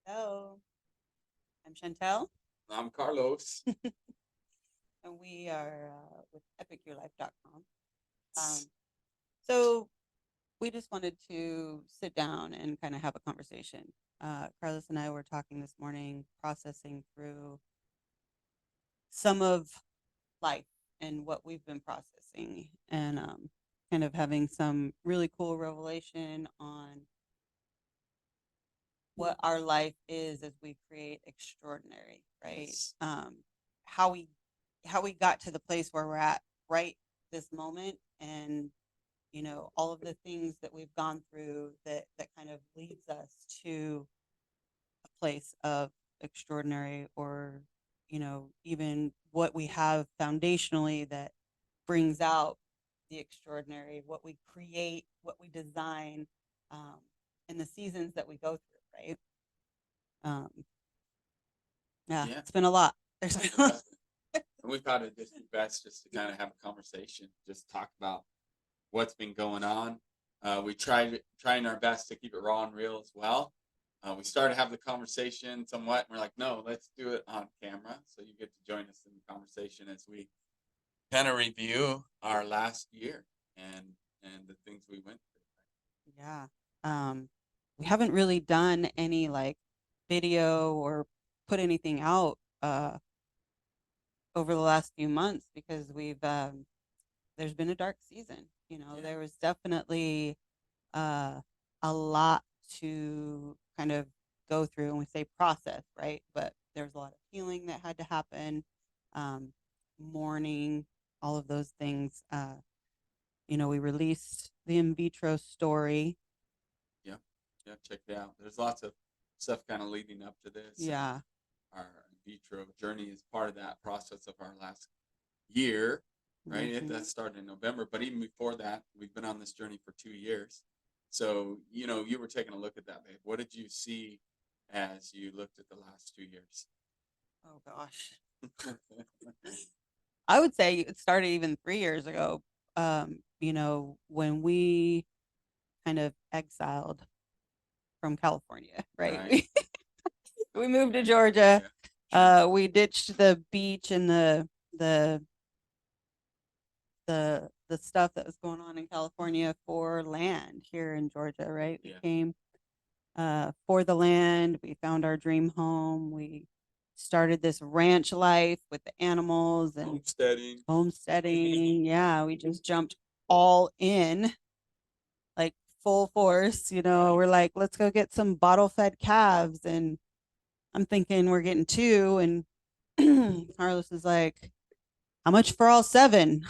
Hello, I'm Chantel, I'm Carlos. and we are with epicyourlife.com. So we just wanted to sit down and kind of have a conversation. Carlos and I were talking this morning, processing through some of life and what we've been processing, and kind of having some really cool revelation on what our life is as we create extraordinary, right? Yes. How we got to the place where we're at right this moment, and all of the things that we've gone through that kind of leads us to a place of extraordinary, or even what we have foundationally that brings out the extraordinary, what we create, what we design, um, and the seasons that we go through, right? Um, yeah, Yeah. it's been a lot. There's It been a lot. has been. And we thought it'd just be best just to kind of have a conversation, just talk about what's been going on. We trying our best to keep it raw and real as well. We started having the conversation somewhat, and we're like, no, let's do it on camera, so you get to join us in the conversation as we kind of review our last year and the things we went Yeah. We haven't really done any like video or put anything out over the last few months because we've there's been a dark season. through. Yeah. There was definitely uh, a lot to kind of go through, and we say process, right? But there's a lot of healing that had to happen, um, mourning, all of those things. We released the in vitro story. Yeah. Yeah. Check it out. There's lots of stuff kind of leading up to this, and Yeah. our in vitro journey is part of that process of our last year, right? Hmm. That started in November, but even before that, we've been on this journey for 2 years. So, you were taking a look at that, babe. What did you see as you looked at the last 2 years? Oh gosh. I would say it started even 3 years ago. When we kind of exiled from California, right? Right. We moved to Georgia. Yeah. We ditched the beach and the the stuff that was going on in California for land here in Georgia, right? We Yeah. came for the land. We found our dream home. We started this ranch life with the animals and Homesteading. homesteading. Yeah, we just jumped all in, like full force. Right. We're like, let's go get some bottle fed calves. And I'm thinking we're getting two. And Carlos is like, how much for all seven?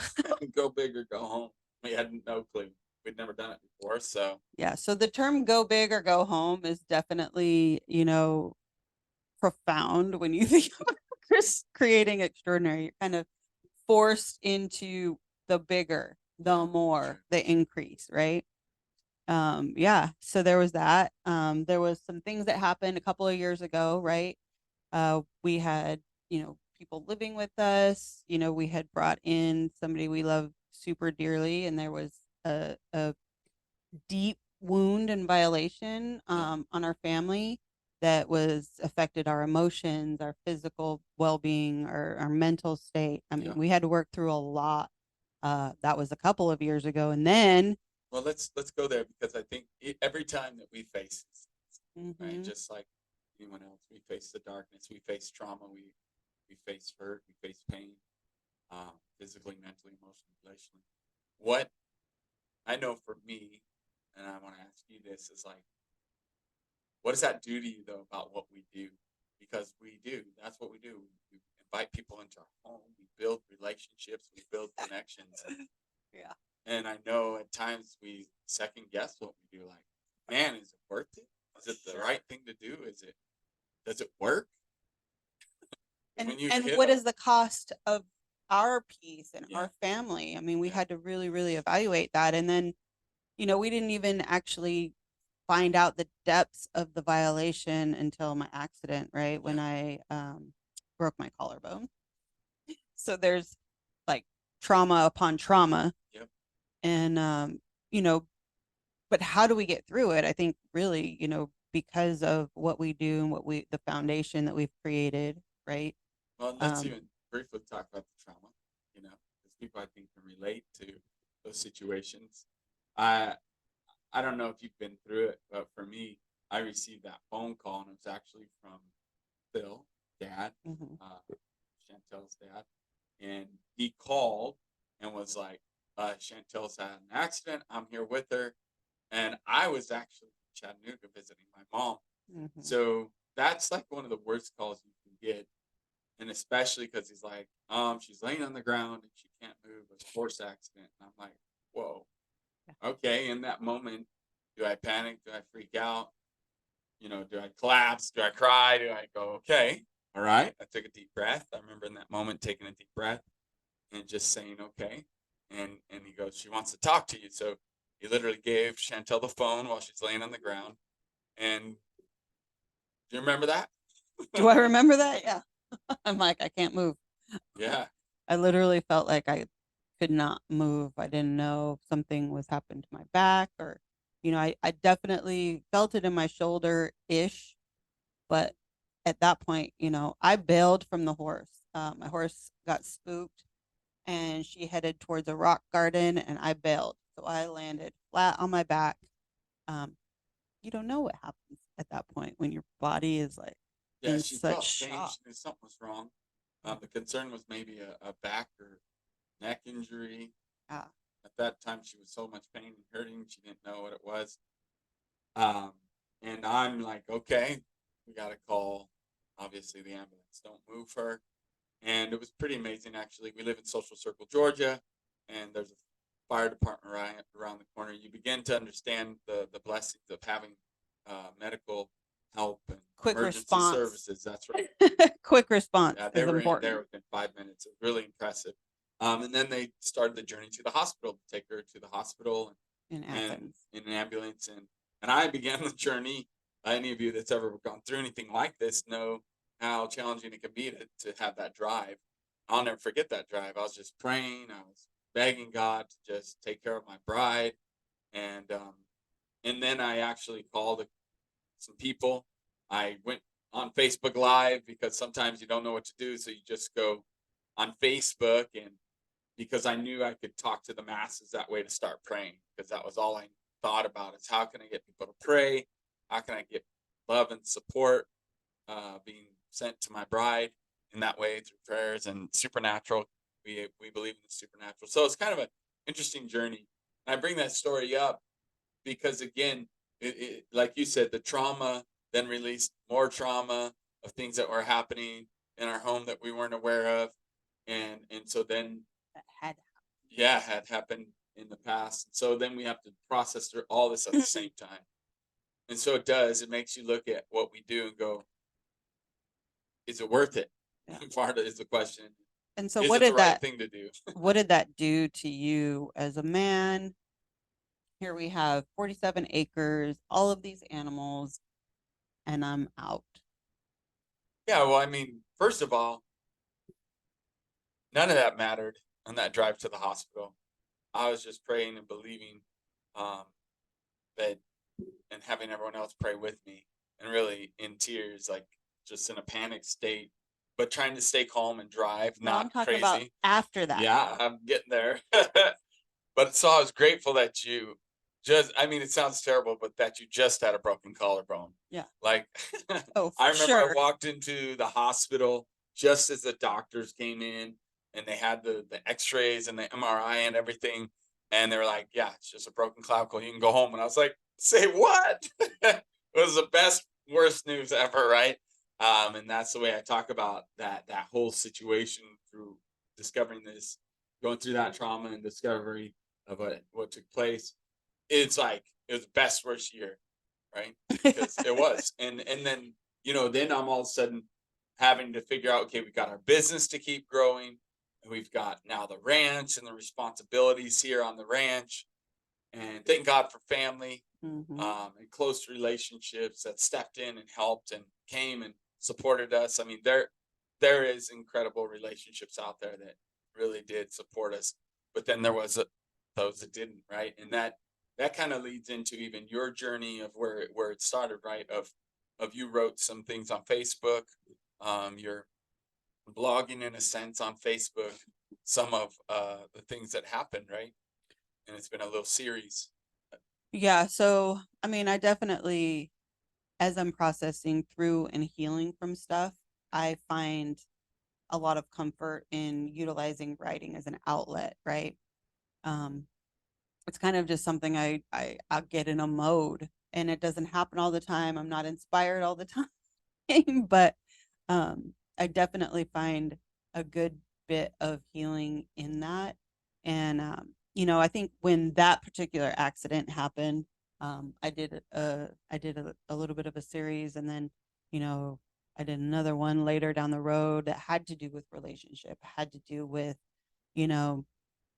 Go big or go home. We had no clue. We'd never done it before. So, Yeah. So the term go big or go home is definitely, profound when you think of Chris creating extraordinary. You're kind of forced into the bigger, the yeah, more, sure. the increase, right? Yeah. So there was that. There was some things that happened a couple of years ago, right? We had, people living with us. We had brought in somebody we love super dearly, and there was a deep wound and violation Yeah. on our family that was affected our emotions, our physical well-being, our mental state. I mean, Yeah. we had to work through a lot. That was a couple of years ago, and then Well, let's go there because I think every time that we face this, right, mhm, just like anyone else, we face the darkness, we face trauma, we face hurt, we face pain, physically, mentally, emotionally, relationally. What I know for me, and I want to ask you this, is like, what does that do to you though about what we do? Because we do, that's what we do. We invite people into our home, we build relationships, we build connections, yeah. and I know at times we second guess what we do. Like, man, is it worth it? Is it the right thing to do? Does it work? And and when you and hit what a is the cost of our peace and yeah, our family? I mean, we yeah, had to really, really evaluate that, and then we didn't even actually find out the depths of the violation until my accident, right? When yeah, I broke my collarbone. So there's like trauma upon trauma. yep, And, you know, but how do we get through it? I think really, because of what we do and the foundation that we've created, right? Well, let's even briefly talk about the trauma, because people I think can relate to those situations. I I don't know if you've been through it, but for me, I received that phone call, and it was actually from Phil, dad, Mhm. Chantel's dad, and he called and was like, "Chantel's had an accident. I'm here with her," and I was actually in Chattanooga visiting my mom. Mhm. So that's like one of the worst calls you can get, and especially because he's like, she's laying on the ground and she can't move. It's a horse accident, and I'm like, whoa, Yeah. okay. In that moment, do I panic? Do I freak out? Do I collapse? Do I cry? Do I go, okay, all right? I took a deep breath. I remember in that moment taking a deep breath and just saying, okay. And he goes, she wants to talk to you. So he literally gave Chantel the phone while she's laying on the ground. And do you remember that? Do I remember that? Yeah. I'm like, I can't move. Yeah. I literally felt like I could not move. I didn't know if something was happening to my back or, I definitely felt it in my shoulder ish. But at that point, I bailed from the horse. My horse got spooked and she headed towards a rock garden and I bailed. So I landed flat on my back. Um, you don't know what happens at that point when your body is like Yeah, in she such felt pain. shock. She knew something was wrong. Mhm. The concern was maybe a back or neck injury. Yeah. At that time, she was so much pain and hurting, she didn't know what it was. Um, and I'm like, okay, we got to call, obviously, the ambulance. Don't move her. And it was pretty amazing, actually. We live in Social Circle, Georgia, and there's a fire department right around the corner. You begin to understand the blessings of having medical help and Quick emergency response. services. That's right. Quick response Yeah, they is were in there important within 5 minutes. It was really impressive. And then they started the journey to the hospital to take her to the hospital in and Athens. in an ambulance. And I began the journey. Any of you that's ever gone through anything like this know how challenging it can be to have that drive. I'll never forget that drive. I was just praying. I was begging God to just take care of my bride. And um, and then I actually called some people. I went on Facebook Live because sometimes you don't know what to do, so you just go on Facebook, and because I knew I could talk to the masses that way to start praying, because that was all I thought about is how can I get people to pray? How can I get love and support being sent to my bride in that way through prayers and supernatural. We believe in the supernatural, so it's kind of an interesting journey. And I bring that story up because again, like you said, the trauma then released more trauma of things that were happening in our home that we weren't aware of, and so then That had yeah, had happened in the past. So then we have to process through all this at the same time, and so it does. It makes you look at what we do and go, is it worth it? yeah. Part of is the question. And so Is it the right thing to do? what did that do to you as a man? Here we have 47 acres, all of these animals, and I'm out. Yeah, well, I mean, first of all, none of that mattered on that drive to the hospital. I was just praying and believing um, that, and having everyone else pray with me, and really in tears, like just in a panic state, but trying to stay calm and drive, No, I'm not talking about crazy. after that. Yeah, I'm getting there. But so I was grateful that you I mean, it sounds terrible, but that you just had a broken collarbone. Yeah. Like, Oh, I for remember I sure. walked into the hospital just as the doctors came in and they had the x-rays and the MRI and everything. And they were like, yeah, it's just a broken clavicle. You can go home. And I was like, say what? It was the best, worst news ever, right? And that's the way I talk about that whole situation through discovering this, going through that trauma and discovery of what took place. It's like it was the best worst year, right? Because it was, and then then I'm all of a sudden having to figure out, okay, we got our business to keep growing, and we've got now the ranch and the responsibilities here on the ranch, and thank God for family Hmm. and close relationships that stepped in and helped and came and supported us. I mean, there is incredible relationships out there that really did support us, but then there was those that didn't, right? And that that kind of leads into even your journey of where it started, right? Of you wrote some things on Facebook, you're blogging in a sense on Facebook, some of the things that happened, right? And it's been a little series. Yeah. So, I mean, I definitely, as I'm processing through and healing from stuff, I find a lot of comfort in utilizing writing as an outlet, right? Um, it's kind of just something I'll get in a mode, and it doesn't happen all the time. I'm not inspired all the time, but I definitely find a good bit of healing in that. And I think when that particular accident happened, I did a little bit of a series, and then you know I did another one later down the road that had to do with relationship, had to do with you know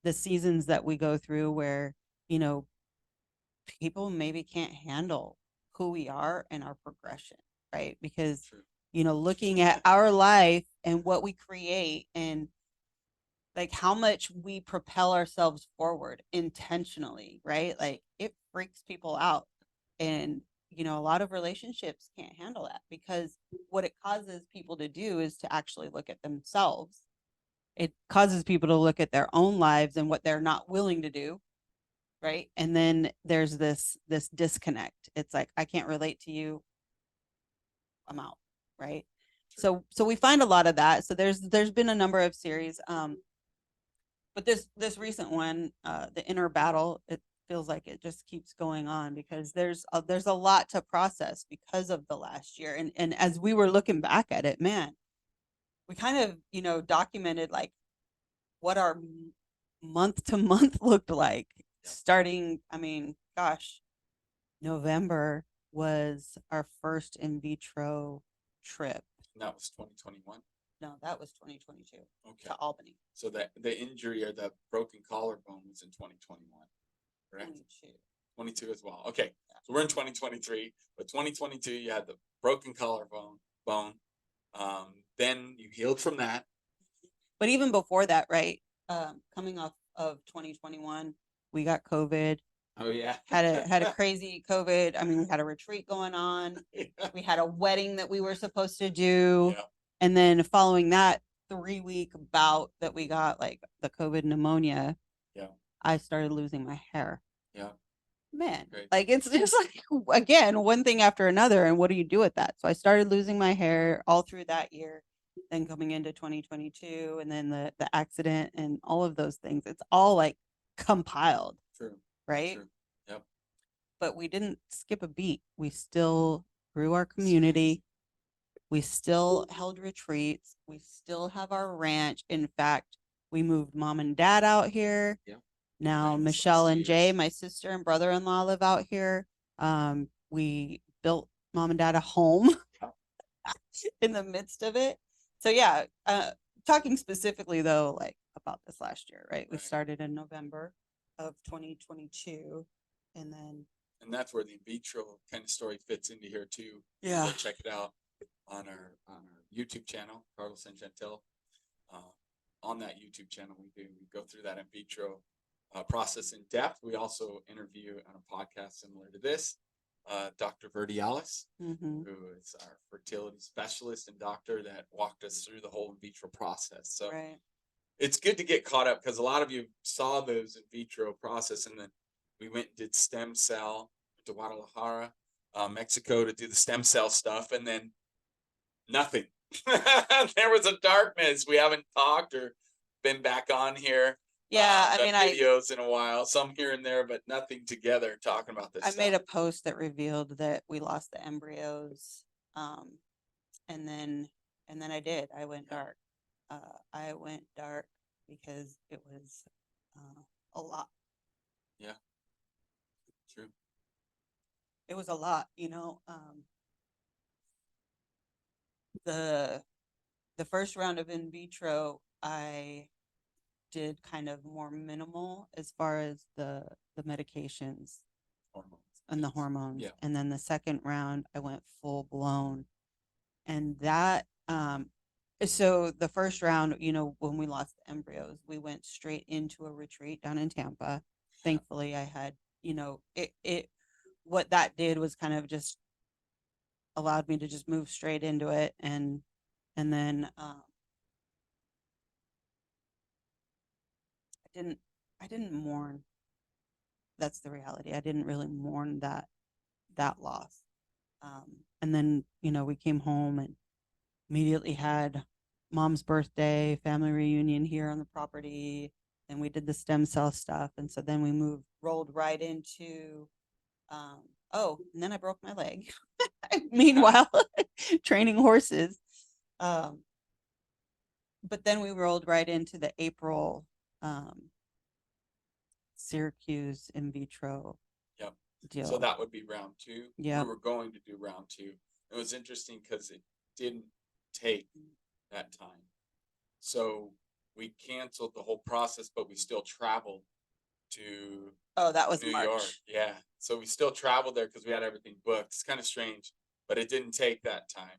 the seasons that we go through where you know people maybe can't handle who we are and our progression, right? Because, True. looking at our life and what we create and like how much we propel ourselves forward intentionally, right? Like it freaks people out. And, a lot of relationships can't handle that because what it causes people to do is to actually look at themselves. It causes people to look at their own lives and what they're not willing to do, right? And then there's this disconnect. It's like I can't relate to you, I'm out, right? So we find a lot of that. So there's been a number of series, but this recent one, the inner battle, it feels like it just keeps going on because there's a lot to process because of the last year. And as we were looking back at it, man, we kind of documented like what our month to month looked like, Yeah. starting, I mean, gosh, November was our first in vitro trip. And that was 2021. No, that was 2022 Okay. to Albany. So that the injury or the broken collarbone was in 2021, correct? 22 as well. Okay. Yeah. So we're in 2023, but 2022 you had the broken collarbone. Then you healed from that. But even before that, right? Coming off of 2021, we got COVID. Oh yeah. Had a crazy COVID. I mean, we had a retreat going on. Yeah. We had a wedding that we were supposed to do. Yeah. And then following that 3-week bout that we got like the COVID pneumonia, yeah, I started losing my hair. Yeah. Man, great. Like it's just like again, one thing after another. And what do you do with that? So I started losing my hair all through that year, then coming into 2022, and then the accident and all of those things. It's all like compiled. True. Right? True. Yep. But we didn't skip a beat. We still grew our community. We still held retreats. We still have our ranch. In fact, we moved mom and dad out here. Yeah. Now Michelle and Jay, my sister and brother-in-law, live out here. We built mom and dad a home in the midst of it. So yeah, talking specifically though, like about this last year, right? We started in November of 2022, and that's where the in vitro kind of story fits into here too. Yeah. Go check it out on our YouTube channel, Carlos and Gentil. On that YouTube channel, we go through that in vitro process in depth. We also interview on a podcast similar to this, Dr. Verdialis, who is our fertility specialist and doctor that walked us through the whole in vitro process. So it's good to get caught up because a lot of you saw those in vitro process, and then we went and did stem cell to Guadalajara, Mexico, to do the stem cell stuff, and then nothing. There was a darkness. We haven't talked or been back on here. Yeah, I mean, videos in a while, some here and there, but nothing together talking about this. I made a post that revealed that we lost the embryos, and then I went dark. I went dark because it was a lot. Yeah, true. It was a lot, the first round of in vitro, I did kind of more minimal as far as the medications, hormones, and the hormones. Yeah. And then the second round, I went full blown, and that so the first round, when we lost the embryos, we went straight into a retreat down in Tampa. Thankfully, I had what that did was kind of just allowed me to just move straight into it. And then I didn't mourn. That's the reality. I didn't really mourn that loss. And then, we came home and immediately had mom's birthday, family reunion here on the property, and we did the stem cell stuff. And so then we rolled right into, and then I broke my leg. Meanwhile, training horses. Um, but then we rolled right into the April Syracuse in vitro Yep. deal. So that would be round two. Yeah. We were going to do round two. It was interesting because it didn't take that time. So we canceled the whole process, but we still traveled to That was New March. York. Yeah. So we still traveled there because we had everything booked. It's kind of strange, but it didn't take that time.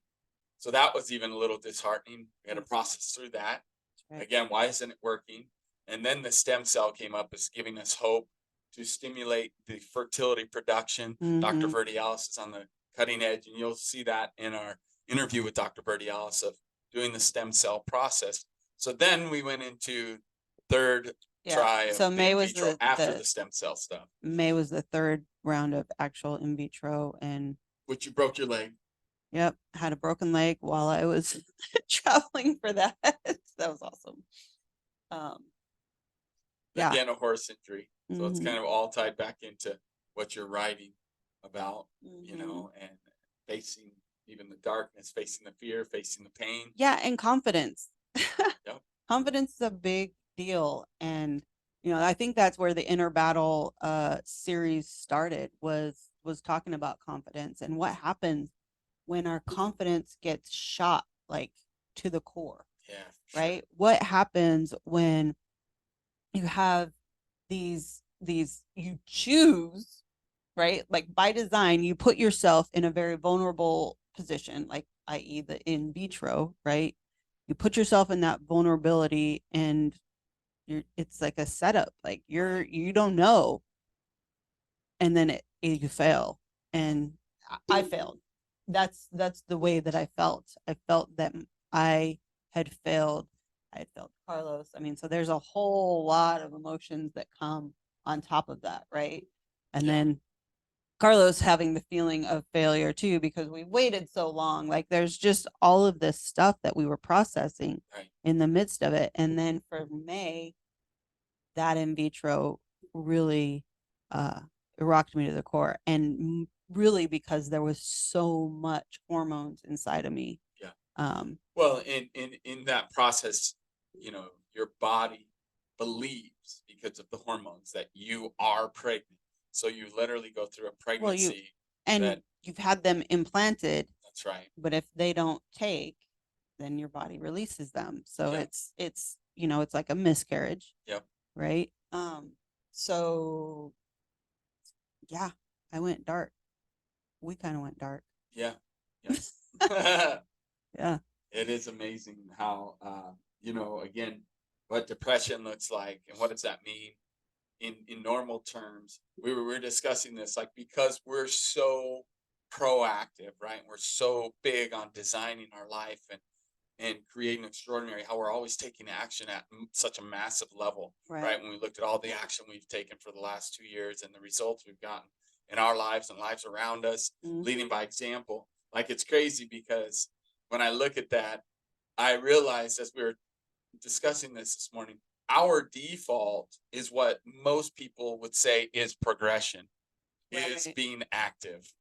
So that was even a little disheartening. We had to process through that. Right. Again, why isn't it working? And then the stem cell came up as giving us hope to stimulate the fertility production. Dr. Verdialis is on the cutting edge, and you'll see that in our interview with Dr. Verdialis of doing the stem cell process. So then we went into third try of so May in was vitro after the stem cell stuff. May was the third round of actual in vitro, and which you broke your leg. Yep, had a broken leg while I was traveling for that. That was awesome. Yeah. Again, a horse injury. So it's kind of all tied back into what you're writing about, and facing even the darkness, facing the fear, facing the pain. Yeah, and confidence. Yep. Confidence is a big deal. And, I think that's where the Inner Battle series started, was talking about confidence and what happens when our confidence gets shot, like, to the core. Yeah. Right? Sure. What happens when you have these you choose, right? Like, by design, you put yourself in a very vulnerable position, like, i.e. the in vitro, right? You put yourself in that vulnerability, and it's like a setup, like you don't know, and then you fail. And I failed. That's the way that I felt. I felt that I had failed. I had failed Carlos. I mean, so there's a whole lot of emotions that come on top of that, right? And then Carlos having the feeling of failure too, because we waited so long. Like, there's just all of this stuff that we were processing in the midst of it. And then for May, that in vitro really rocked me to the core. And really because there was so much hormones inside of me. Yeah. Well, in that process, your body believes, because of the hormones, that you are pregnant. So you literally go through a pregnancy. You've had them implanted. That's right. But if they don't take, then your body releases them. So it's it's like a miscarriage. Yep. Right. So yeah, I went dark. We kind of went dark. Yeah. Yes. Yeah. It is amazing how again, what depression looks like and what does that mean in normal terms. We were discussing this, like, because we're so proactive, right? We're so big on designing our life and creating extraordinary, how we're always taking action at such a massive level, right? When we looked at all the action we've taken for the last 2 years and the results we've gotten in our lives and lives around us, leading by example, like, it's crazy because when I look at that, I realized, as we were discussing this morning, our default is what most people would say is progression, is being active.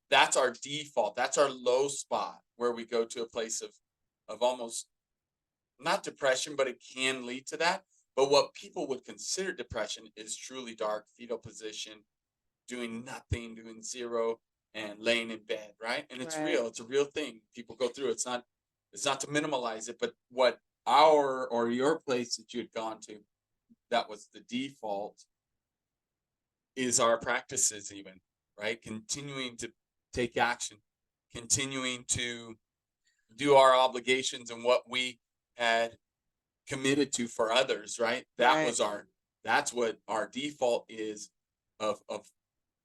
That's our default. That's our low spot, where we go to a place of almost not depression, but it can lead to that. But what people would consider depression is truly dark, fetal position, doing nothing, doing zero, and laying in bed, right? And it's real. It's a real thing. People go through it. It's not to minimalize it, but what our or your place that you had gone to, that was the default, is our practices, even, right? Continuing to take action, continuing to do our obligations and what we had committed to for others, right? That's what our default is, of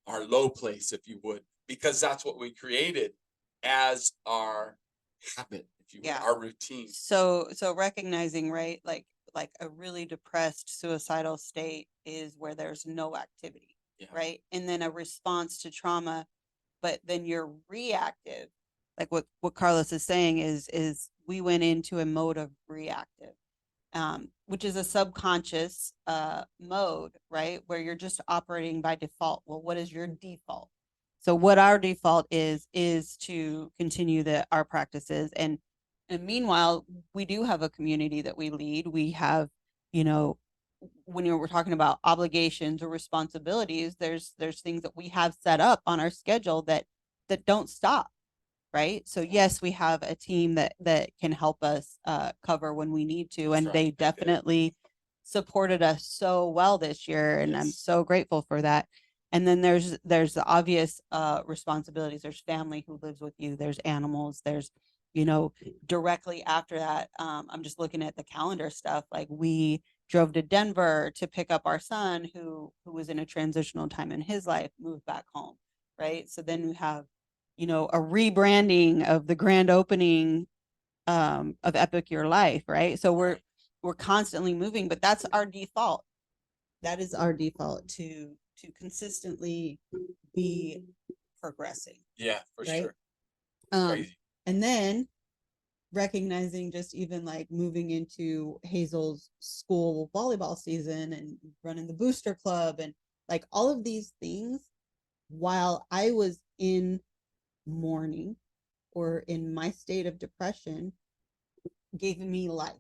our low place, if you would, because that's what we created as our habit, if you would, Yeah. our routine. So recognizing, right, like a really depressed suicidal state is where there's no activity, Yeah. right? And then a response to trauma, but then you're reactive. Like what Carlos is saying is we went into a mode of reactive, which is a subconscious mode, right? Where you're just operating by default. Well, what is your default? So what our default is to continue our practices, and meanwhile, we do have a community that we lead. We have, you know, when we're talking about obligations or responsibilities, there's things that we have set up on our schedule that don't stop, right? So yes, we have a team that can help us cover when we need to, That's and right. they They did. definitely supported us so well this year, and I'm Yes. so grateful for that. And then there's the obvious responsibilities. There's family who lives with you. There's animals. There's, directly after that, I'm just looking at the calendar stuff. Like we drove to Denver to pick up our son who was in a transitional time in his life, moved back home, right? So then we have, a rebranding of the grand opening of Epic Your Life, right? So we're constantly moving, but that's our default. That is our default to consistently be progressing. Yeah, for right? sure. Crazy. And then recognizing just even like moving into Hazel's school volleyball season and running the booster club and like all of these things while I was in mourning or in my state of depression gave me life.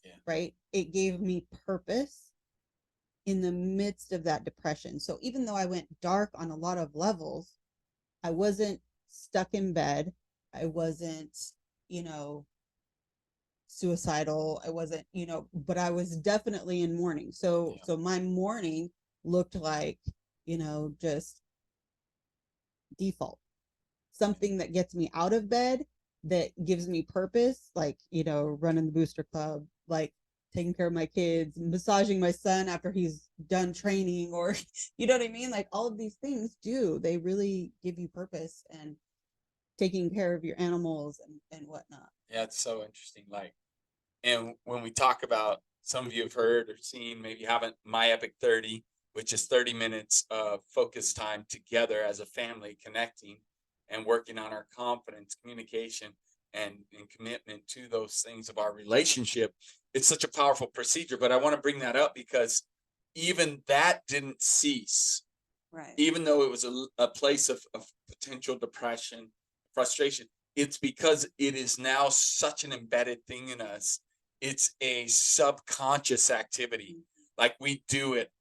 Yeah. Right? It gave me purpose in the midst of that depression. So even though I went dark on a lot of levels, I wasn't stuck in bed. I wasn't, suicidal. I wasn't, but I was definitely in mourning. So my mourning looked like, just default. Something that gets me out of bed, that gives me purpose, like, running the booster club, like taking care of my kids, massaging my son after he's done training, or you know what I mean? Like all of these things they really give you purpose, and taking care of your animals and whatnot. Yeah, it's so interesting. Like, and when we talk about, some of you have heard or seen, maybe haven't, My Epic 30, which is 30 minutes of focus time together as a family, connecting and working on our confidence, communication, and commitment to those things of our relationship. It's such a powerful procedure, but I want to bring that up because even that didn't cease. Right. Even though it was a place of potential depression, frustration, it's because it is now such an embedded thing in us. It's a subconscious activity. Like we do it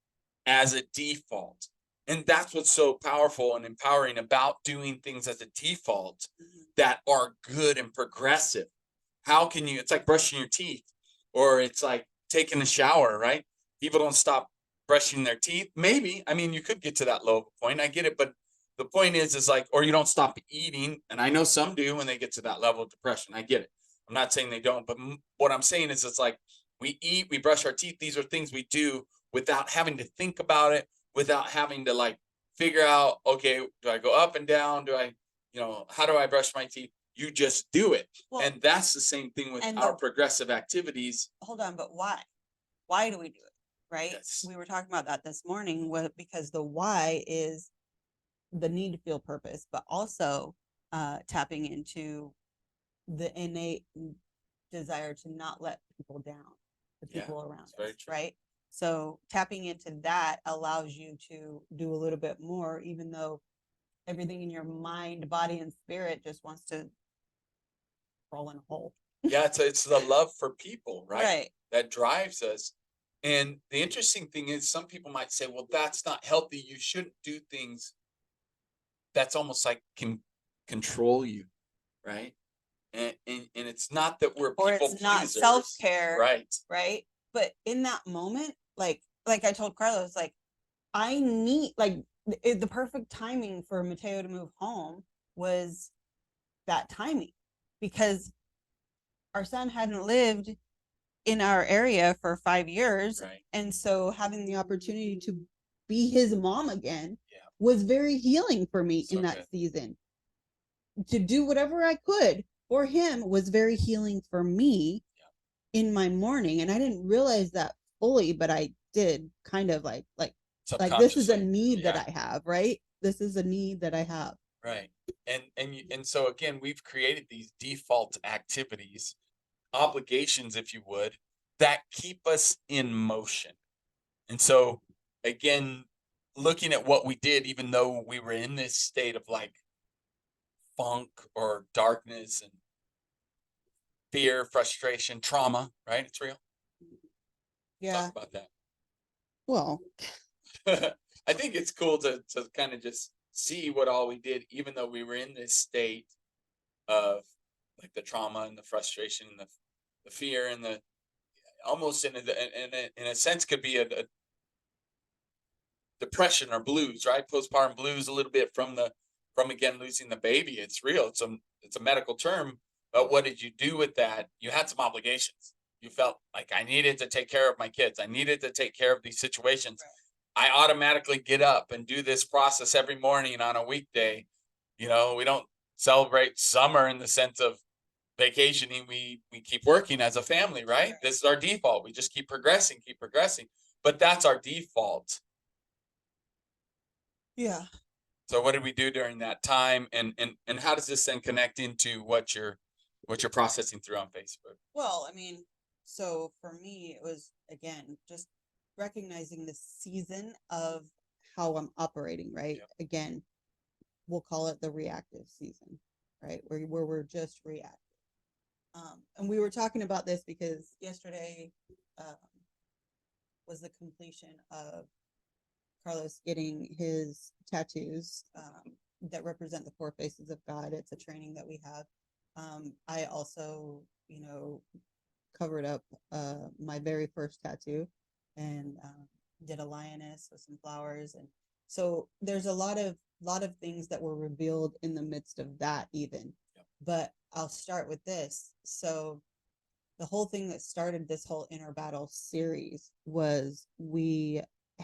as a default. And that's what's so powerful and empowering about doing things as a default that are good and progressive. How can you, it's like brushing your teeth, or it's like taking a shower, right? People don't stop brushing their teeth. Maybe, I mean, you could get to that low point. I get it. But the point is like, or you don't stop eating. And I know some do when they get to that level of depression. I get it. I'm not saying they don't, but what I'm saying is it's like we eat, we brush our teeth. These are things we do without having to think about it, without having to like figure out, okay, do I go up and down? Do I, how do I brush my teeth? You just do it. Well, and that's the same thing with our progressive activities. Hold on, but why? Why do we do it? Right? Yes. We were talking about that this morning, because the why is the need to feel purpose, but also tapping into the innate desire to not let people down, the people around us, right? So tapping into that allows you to do a little bit more, even though everything in your mind, body, and spirit just wants to crawl in a hole. Yeah, it's the love for people, right? Right. That drives us. And the interesting thing is, some people might say, well, that's not healthy. You shouldn't do things that's almost like can control you, right? And it's not that we're or people it's not pleasers, self-care, right? But in that moment, like I told Carlos, like I need, like, the perfect timing for Mateo to move home was that timing, because our son hadn't lived in our area for 5 years, Right. and so having the opportunity to be his mom again, was very healing for me So in that good. season. To do whatever I could for him was very healing for me in my morning. And I didn't realize that fully, but I did kind of like this is a Subconsciously. need that Yeah. I have, right? This is a need that I have. Right. And so again, we've created these default activities, obligations, if you would, that keep us in motion. And so again, looking at what we did, even though we were in this state of like funk or darkness and fear, frustration, trauma, right? It's real. Yeah. Talk about that. Well, I think it's cool to kind of just see what all we did, even though we were in this state of like the trauma and the frustration and the fear and the almost in a sense could be a depression or blues, right? Postpartum blues, a little bit from again losing the baby. It's real. It's a medical term. But what did you do with that? You had some obligations. You felt like I needed to take care of my kids. I needed to take care of these situations. I automatically get up and do this process every morning on a weekday. You know, we don't celebrate summer in the sense of vacationing. We keep working as a family, right? This is our default. We just keep progressing, keep progressing. But that's our default. yeah. So what did we do during that time, and how does this then connect into what you're processing through on Facebook? Well, I mean, so for me, it was again just recognizing the season of how I'm operating, right? Yep. Again, we'll call it the reactive season, right? Where we're just reactive. And we were talking about this because yesterday um, was the completion of Carlos getting his tattoos that represent the four faces of God. It's a training that we have. I also, covered up my very first tattoo and did a lioness with some flowers, and so there's a lot of things that were revealed in the midst of that even. Yep. But I'll start with this. So the whole thing that started this whole inner battle series was we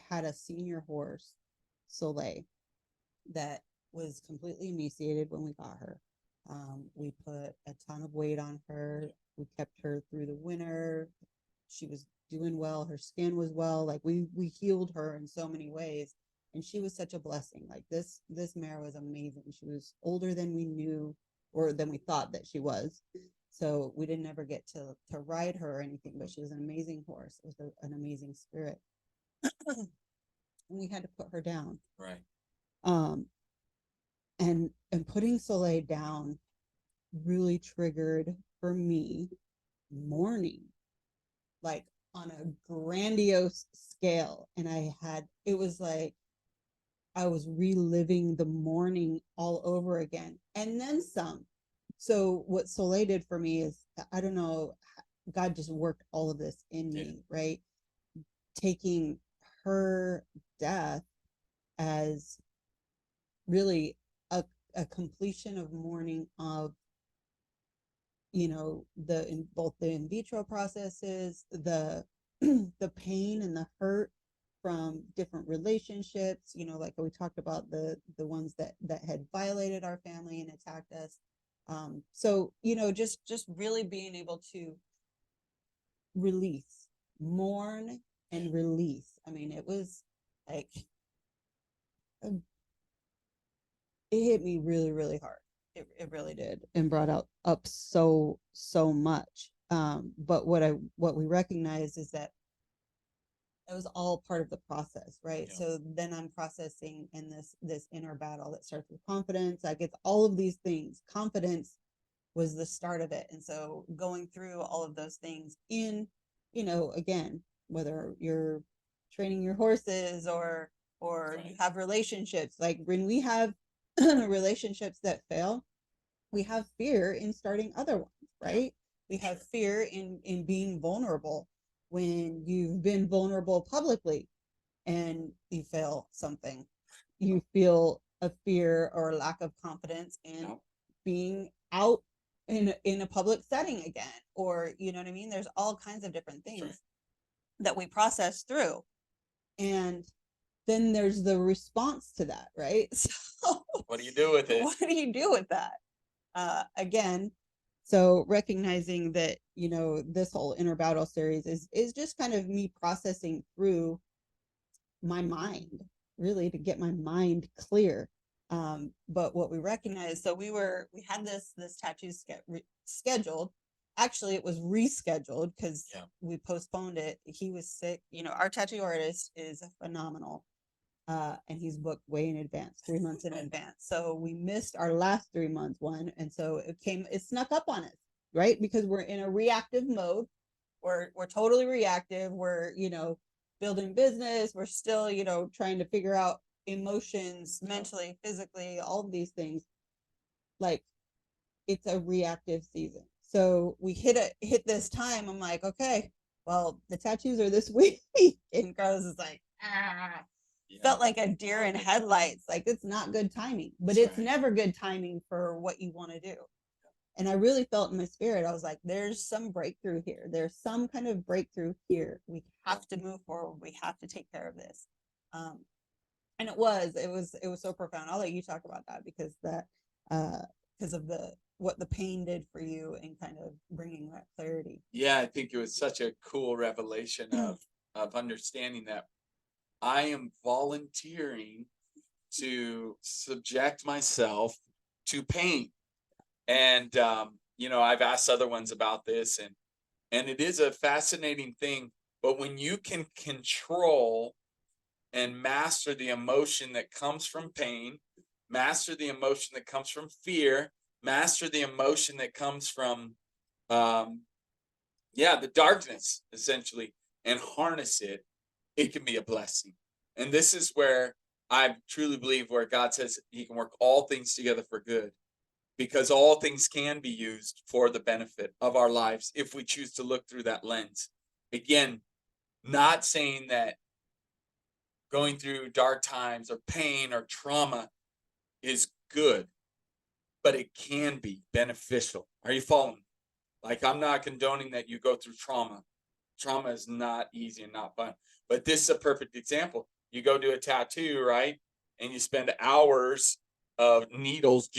had a senior horse, Soleil, that was completely emaciated when we got her. We put a ton of weight on her. We kept her through the winter. She was doing well. Her skin was well. Like we healed her in so many ways, and she was such a blessing. Like this mare was amazing. She was older than we knew or than we thought that she was. So we didn't ever get to ride her or anything, but she was an amazing horse. It was an amazing spirit. And we had to put her down. Right. Um, and putting Soleil down really triggered for me mourning, like on a grandiose scale. And it was like I was reliving the mourning all over again and then some. So what Soleil did for me is, I don't know, God just worked all of this in me, right? Taking her death as really a completion of mourning of both the in vitro processes, the the pain and the hurt from different relationships, like we talked about the ones that had violated our family and attacked us. So just really being able to release, mourn and release. I mean, it was like it hit me really, really hard. It really did, and brought up so much. But what we recognize is that it was all part of the process, right? Yeah. So then I'm processing in this inner battle that starts with confidence. I get all of these things. Confidence was the start of it, and so going through all of those things in, again, whether you're training your horses or you have relationships, like when we have relationships that fail, we have fear in starting other ones, right? We have fear in being vulnerable when you've been vulnerable publicly and you fail something. You feel a fear or lack of confidence in being out in a public setting again, or you know what I mean? There's all kinds of different things that we process through. And then there's the response to that, right? So What do you do with it? what do you do with that? Again, so recognizing that, you know, this whole inner battle series is just kind of me processing through my mind, really, to get my mind clear. But what we recognized, so we had this tattoo scheduled. Actually, it was rescheduled because we postponed it. He was sick. You know, our tattoo artist is phenomenal. And he's booked way in advance, 3 months in advance. So we missed our last 3 month one. And so it snuck up on us, right? Because we're in a reactive mode. We're totally reactive. We're, you know, building business. We're still, you know, trying to figure out emotions mentally, physically, all of these things. Like, it's a reactive season. So we hit this time. I'm like, okay, well, the tattoos are this week. And Carlos is like, ah. Felt like a deer in headlights. Like, it's not good timing, but it's never good timing for what you want to do. And I really felt in my spirit, I was like, there's some breakthrough here. There's some kind of breakthrough here. We have to move forward. We have to take care of this. And it was so profound. I'll let you talk about that because because of what the pain did for you and kind of bringing that clarity. Yeah, I think it was such a cool revelation of understanding that I am volunteering to subject myself to pain. And you know, I've asked other ones about this, and it is a fascinating thing. But when you can control and master the emotion that comes from pain, master the emotion that comes from fear, master the emotion that comes from the darkness, essentially, and harness it, it can be a blessing. And this is where I truly believe where God says he can work all things together for good, because all things can be used for the benefit of our lives if we choose to look through that lens. Again, not saying that going through dark times or pain or trauma is good, but it can be beneficial. Are you following? Like, I'm not condoning that you go through trauma. Trauma is not easy and not fun. But this is a perfect example. You go do a tattoo, right? And you spend hours of needles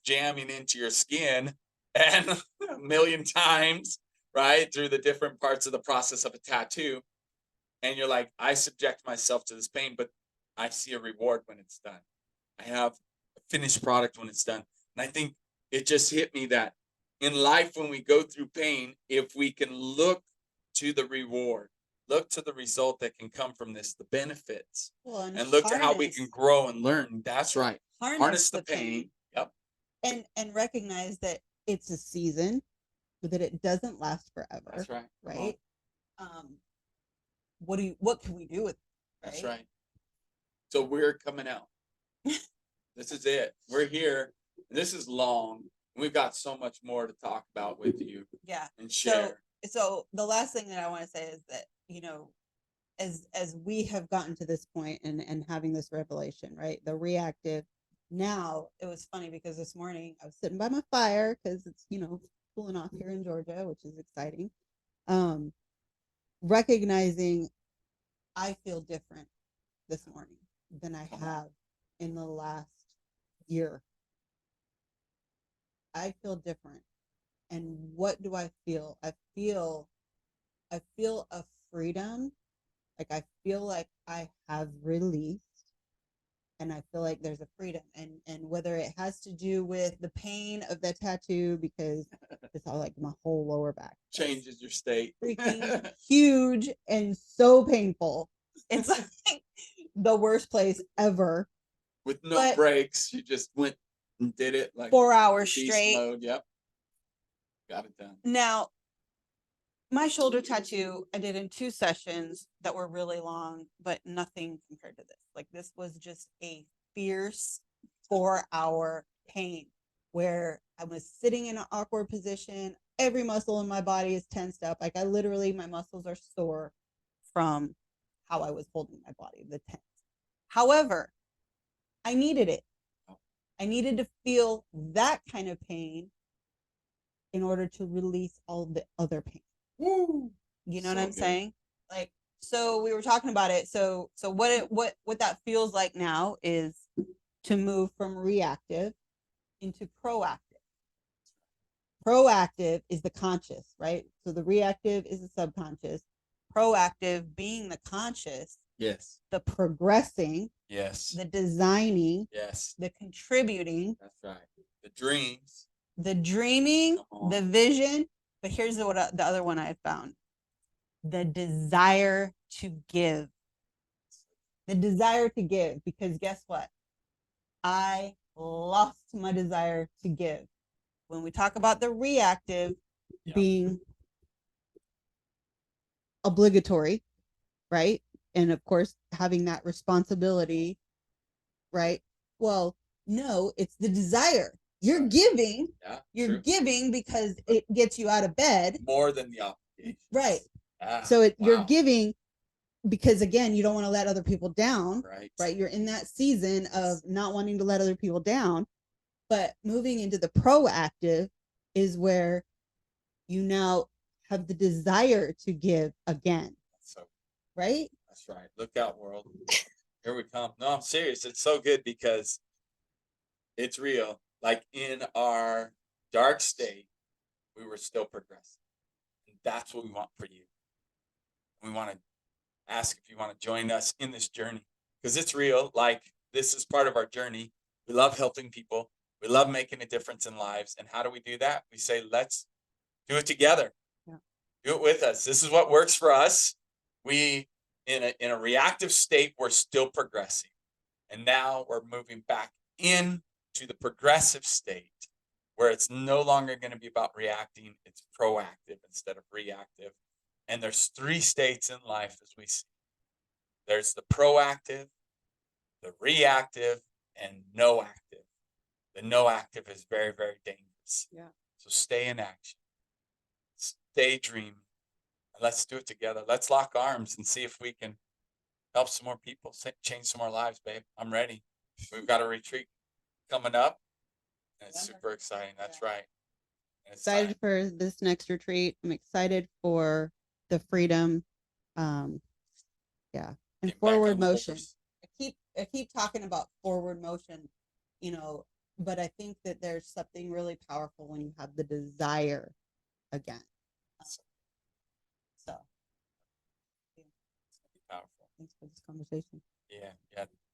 jamming into your skin and a million times, right? Through the different parts of the process of a tattoo. And you're like, I subject myself to this pain, but I see a reward when it's done. I have a finished product when it's done. And I think it just hit me that in life, when we go through pain, if we can look to the reward, look to the result that can come from this, the benefits, and look to how we can grow and learn. That's right. Harness the pain. Yep. And recognize that it's a season, but that it doesn't last forever. That's right. Right. What can we do with it? Right? That's right. So we're coming out. This is it. We're here. And this is long. We've got so much more to talk about with you. Yeah. And share. So the last thing that I want to say is that, you know, as we have gotten to this point and having this revelation, right? The reactive. Now, it was funny because this morning I was sitting by my fire because it's, you know, cooling off here in Georgia, which is exciting. Recognizing I feel different this morning than I have in the last year. I feel different. And what do I feel? I feel a freedom. Like, I feel like I have released, and I feel like there's a freedom. And whether it has to do with the pain of the tattoo, because it's all like my whole lower back changes your state. Freaking huge and so painful. It's like the worst place ever. With no breaks, you just went and did it like 4 hours straight. Mode. Yep. Got it done. Now, my shoulder tattoo I did in 2 sessions that were really long, but nothing compared to this. Like, this was just a fierce 4-hour pain where I was sitting in an awkward position. Every muscle in my body is tensed up. Like, my muscles are sore from how I was holding my body, the tense. However, I needed it. I needed to feel that kind of pain in order to release all the other pain. Woo! You know what I'm saying? Like, so we were talking about it. So what that feels like now is to move from reactive into proactive. Proactive is the conscious, right? So the reactive is the subconscious. Proactive being the conscious, Yes. the progressing, Yes. the designing, Yes. the contributing, That's right. The dreams. the dreaming, Come on. the vision. But here's the other one I found: the desire to give. The desire to give, because guess what? I lost my desire to give. When we talk about the reactive Yep. being obligatory, right? And of course, having that responsibility, right? Well, no, it's the desire. You're giving. Yeah. You're True. giving because it gets you out of bed. More than the obligation. Right. Ah, So you're wow. giving because, again, you don't want to let other people down. Right. Right. You're in that season of not wanting to let other people down. But moving into the proactive is where you now have the desire to give again. So Right. that's right. Look out, world. Here we come. No, I'm serious. It's so good because it's real. Like in our dark state, we were still progressing. And that's what we want for you. We want to ask if you want to join us in this journey because it's real. Like this is part of our journey. We love helping people. We love making a difference in lives. And how do we do that? We say, let's do it together. Yeah. Do it with us. This is what works for us. We, in a reactive state, we're still progressing. And now we're moving back into the progressive state where it's no longer going to be about reacting. It's proactive instead of reactive. And there's 3 states in life as we see. There's the proactive, the reactive, and no active. The no active is very, very dangerous. Yeah. So stay in action. Stay dreaming. Let's do it together. Let's lock arms and see if we can help some more people, change some more lives, babe. I'm ready. We've got a retreat coming up, and it's super exciting. That's right. And it's Excited time. for this next retreat. I'm excited for the freedom. Yeah. And Getting back forward on the motion. horse. I keep talking about forward motion, but I think that there's something really powerful when you have the desire again. So It's gonna be powerful. thanks for this conversation. Yeah.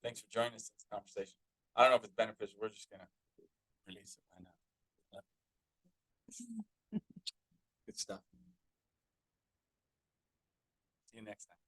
Thanks for joining us in this conversation. I don't know if it's beneficial. We're just gonna release it. I know. Good stuff. See you next time.